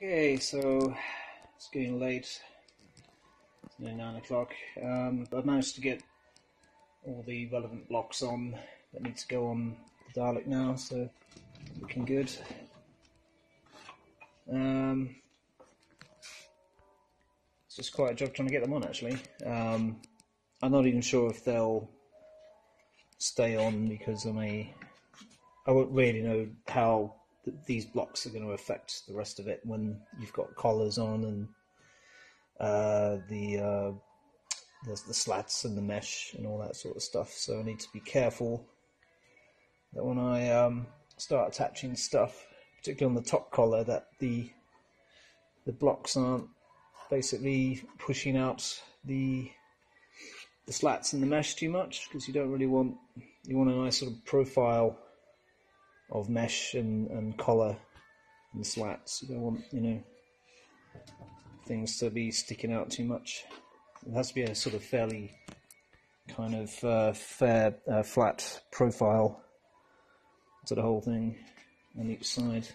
Okay, so it's getting late. It's nearly 9 o'clock. I've managed to get all the relevant blocks on that need to go on the Dalek now, so looking good. It's just quite a job trying to get them on, actually. I'm not even sure if they'll stay on because I won't really know how these blocks are going to affect the rest of it when you've got collars on and the slats and the mesh and all that sort of stuff. So I need to be careful that when I start attaching stuff, particularly on the top collar, that the blocks aren't basically pushing out the slats and the mesh too much, because you don't really want, you want a nice sort of profile of mesh and collar and slats. You don't want, things to be sticking out too much. It has to be a sort of fairly kind of fair, flat profile to the whole thing on each side.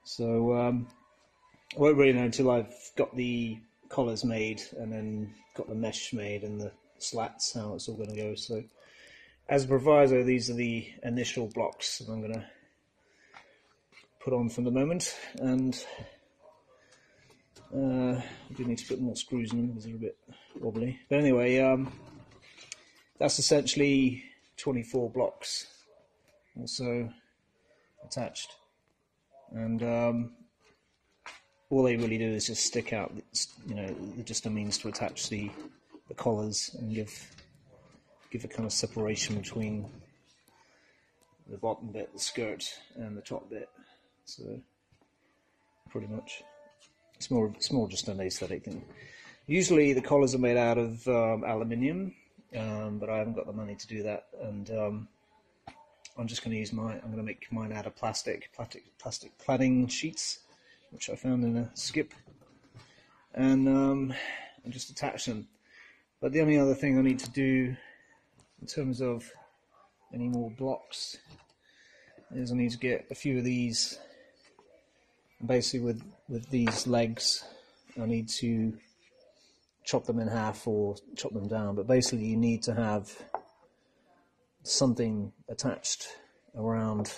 So I won't really know until I've got the collars made and then got the mesh made and the slats, how it's all going to go. So as a proviso, these are the initial blocks that I'm going to put on for the moment, and I do need to put more screws in them because they're a bit wobbly. But anyway, that's essentially 24 blocks also attached, and all they really do is just stick out. They're just a means to attach the collars and give a kind of separation between the bottom bit, the skirt, and the top bit. So pretty much, it's more just an aesthetic thing. Usually the collars are made out of aluminium, but I haven't got the money to do that, and I'm just going to use I'm going to make mine out of plastic cladding sheets, which I found in a skip, and just attach them. But the only other thing I need to do in terms of any more blocks is I need to get a few of these. Basically with these legs, I need to chop them in half or chop them down, but basically you need to have something attached around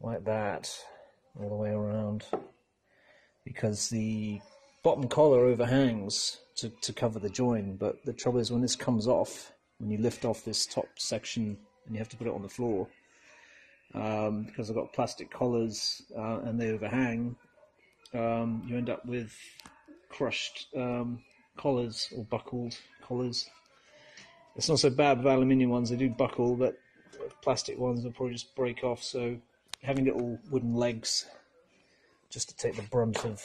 like that all the way around, because the bottom collar overhangs to cover the join. But the trouble is, when this comes off, when you lift off this top section and you have to put it on the floor, because I've got plastic collars and they overhang, you end up with crushed collars or buckled collars. It's not so bad with aluminium ones, they do buckle, but plastic ones will probably just break off. So having little wooden legs just to take the brunt of,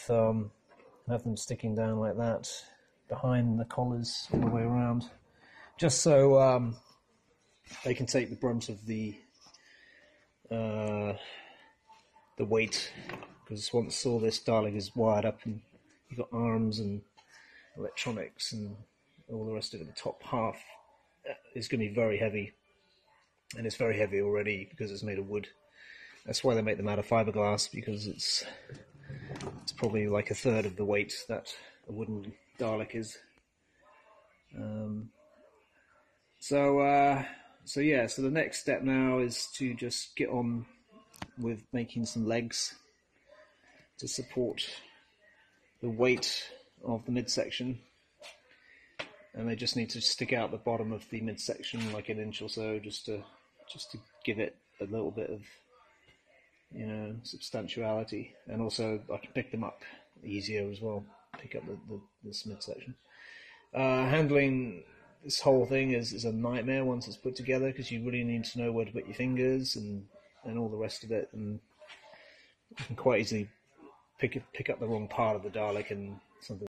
have them sticking down like that behind the collars all the way around, just so they can take the brunt of the weight, because once all this Dalek is wired up and you've got arms and electronics and all the rest of it, the top half is going to be very heavy, and it's very heavy already because it's made of wood. That's why they make them out of fiberglass, because it's probably like a third of the weight that a wooden Dalek is. So the next step now is to just get on with making some legs to support the weight of the midsection, and they just need to stick out the bottom of the midsection like an inch or so, just to give it a little bit of substantiality, and also I can pick them up easier as well. Pick up this midsection. Handling this whole thing is a nightmare once it's put together, because you really need to know where to put your fingers and all the rest of it, and you can quite easily pick up the wrong part of the Dalek and something